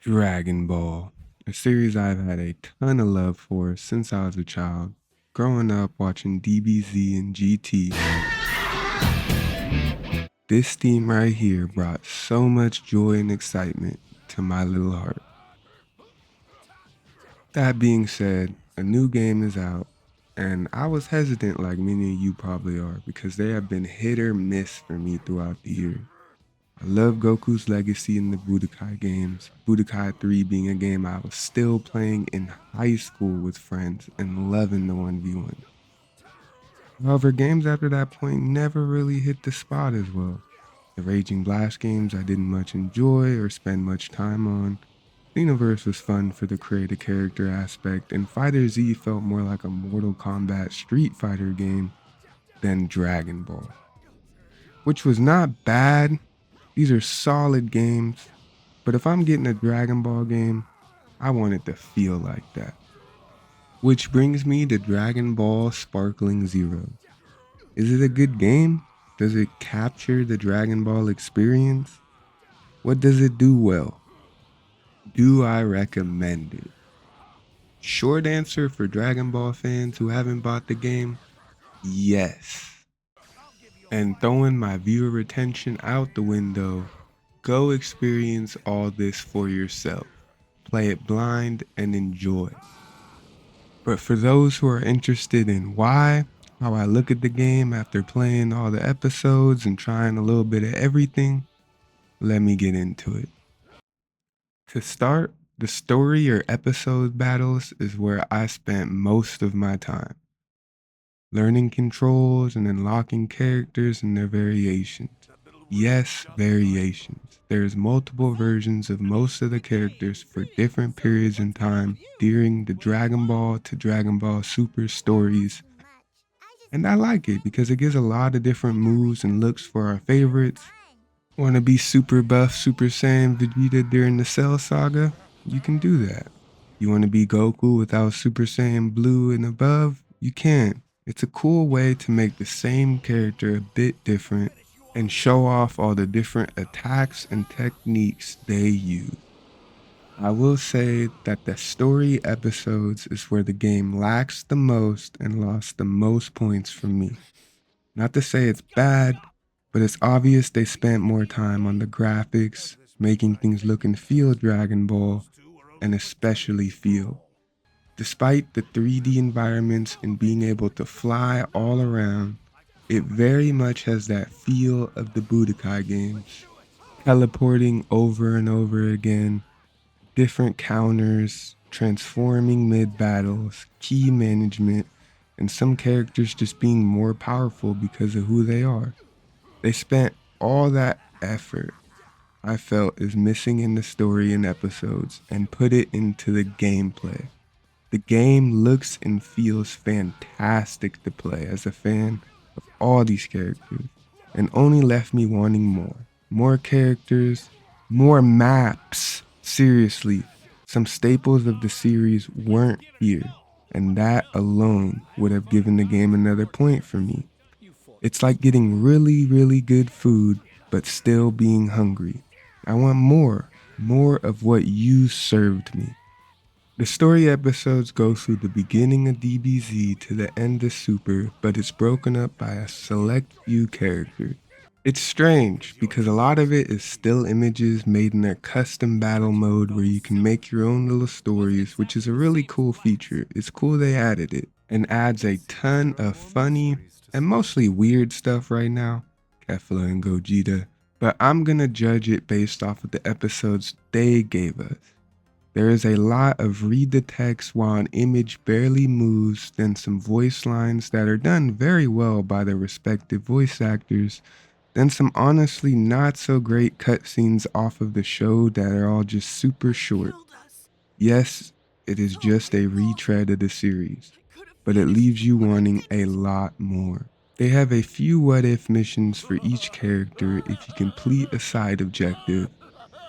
Dragon Ball, a series I've had a ton of love for since I was a child, growing up watching DBZ and GT. This theme right here brought so much joy and excitement to my little heart. That being said, a new game is out, and I was hesitant like many of you probably are because they have been hit or miss for me throughout the year. I love Goku's legacy in the Budokai games, Budokai 3 being a game I was still playing in high school with friends and loving the 1v1. However, games after that point never really hit the spot as well. The Raging Blast games I didn't much enjoy or spend much time on. Xenoverse was fun for the creative character aspect, and Fighter Z felt more like a Mortal Kombat Street Fighter game than Dragon Ball. Which was not bad. These are solid games, but if I'm getting a Dragon Ball game, I want it to feel like that. Which brings me to Dragon Ball Sparkling Zero. Is it a good game? Does it capture the Dragon Ball experience? What does it do well? Do I recommend it? Short answer for Dragon Ball fans who haven't bought the game, yes. And throwing my viewer retention out the window, go experience all this for yourself. Play it blind and enjoy. But for those who are interested in why, how I look at the game after playing all the episodes and trying a little bit of everything, let me get into it. To start, the story or episode battles is where I spent most of my time. Learning controls and unlocking characters and their variations. Yes, variations. There's multiple versions of most of the characters for different periods in time during the Dragon Ball to Dragon Ball Super stories. And I like it because it gives a lot of different moves and looks for our favorites. Want to be super buff Super Saiyan Vegeta during the Cell Saga? You can do that. You want to be Goku without Super Saiyan Blue and above? You can. It's a cool way to make the same character a bit different and show off all the different attacks and techniques they use. I will say that the story episodes is where the game lacks the most and lost the most points for me. Not to say it's bad, but it's obvious they spent more time on the graphics, making things look and feel Dragon Ball, and especially feel. Despite the 3D environments and being able to fly all around, it very much has that feel of the Budokai games. Teleporting over and over again, different counters, transforming mid-battles, key management, and some characters just being more powerful because of who they are. They spent all that effort I felt is missing in the story and episodes and put it into the gameplay. The game looks and feels fantastic to play as a fan of all these characters and only left me wanting more. More characters, more maps. Seriously, some staples of the series weren't here, and that alone would have given the game another point for me. It's like getting really, really good food, but still being hungry. I want more of what you served me. The story episodes go through the beginning of DBZ to the end of Super, but it's broken up by a select few characters. It's strange because a lot of it is still images made in their custom battle mode where you can make your own little stories, which is a really cool feature. It's cool they added it and adds a ton of funny and mostly weird stuff right now, Kefla and Gogeta, but I'm gonna judge it based off of the episodes they gave us. There is a lot of read the text while an image barely moves, then some voice lines that are done very well by their respective voice actors, then some honestly not so great cutscenes off of the show that are all just super short. Yes, it is just a retread of the series, but it leaves you wanting a lot more. They have a few what if missions for each character if you complete a side objective,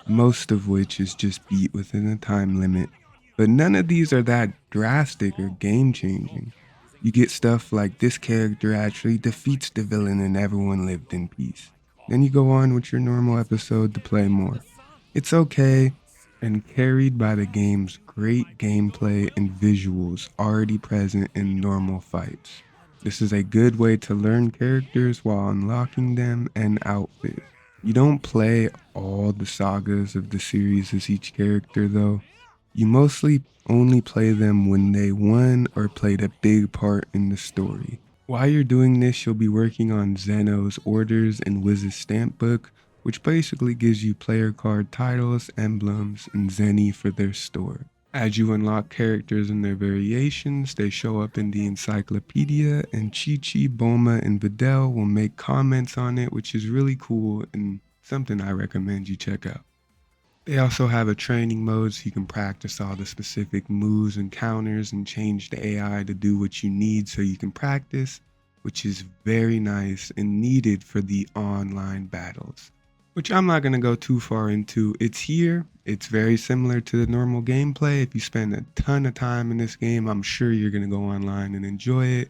most of which is just beat within a time limit. But none of these are that drastic or game changing. You get stuff like this character actually defeats the villain and everyone lived in peace. Then you go on with your normal episode to play more. It's okay, and carried by the game's great gameplay and visuals already present in normal fights. This is a good way to learn characters while unlocking them and outfits. You don't play all the sagas of the series as each character though. You mostly only play them when they won or played a big part in the story. While you're doing this, you'll be working on Zeno's orders and Wiz's stamp book, which basically gives you player card titles, emblems, and Zenny for their store. As you unlock characters and their variations, they show up in the encyclopedia, and Chi-Chi, Bulma, and Videl will make comments on it, which is really cool and something I recommend you check out. They also have a training mode so you can practice all the specific moves and counters and change the AI to do what you need so you can practice, which is very nice and needed for the online battles. Which I'm not going to go too far into. It's here. It's very similar to the normal gameplay. If you spend a ton of time in this game, I'm sure you're going to go online and enjoy it.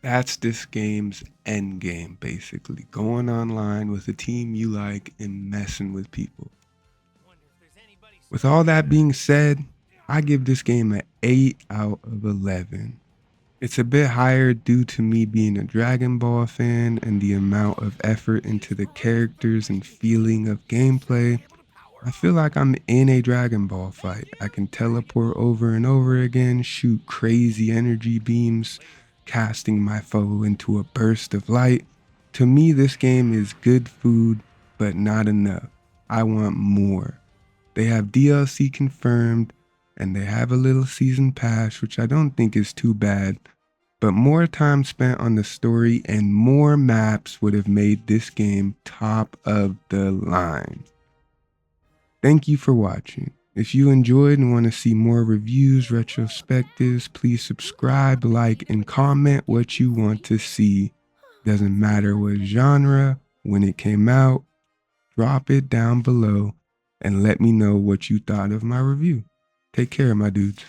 That's this game's end game, basically. Going online with a team you like and messing with people. With all that being said, I give this game an 8 out of 11. It's a bit higher due to me being a Dragon Ball fan and the amount of effort into the characters and feeling of gameplay. I feel like I'm in a Dragon Ball fight. I can teleport over and over again, shoot crazy energy beams, casting my foe into a burst of light. To me, this game is good food, but not enough. I want more. They have DLC confirmed, and they have a little season pass, which I don't think is too bad. But more time spent on the story and more maps would have made this game top of the line. Thank you for watching. If you enjoyed and want to see more reviews, retrospectives, please subscribe, like, and comment what you want to see. Doesn't matter what genre, when it came out, drop it down below and let me know what you thought of my review. Take care, my dudes.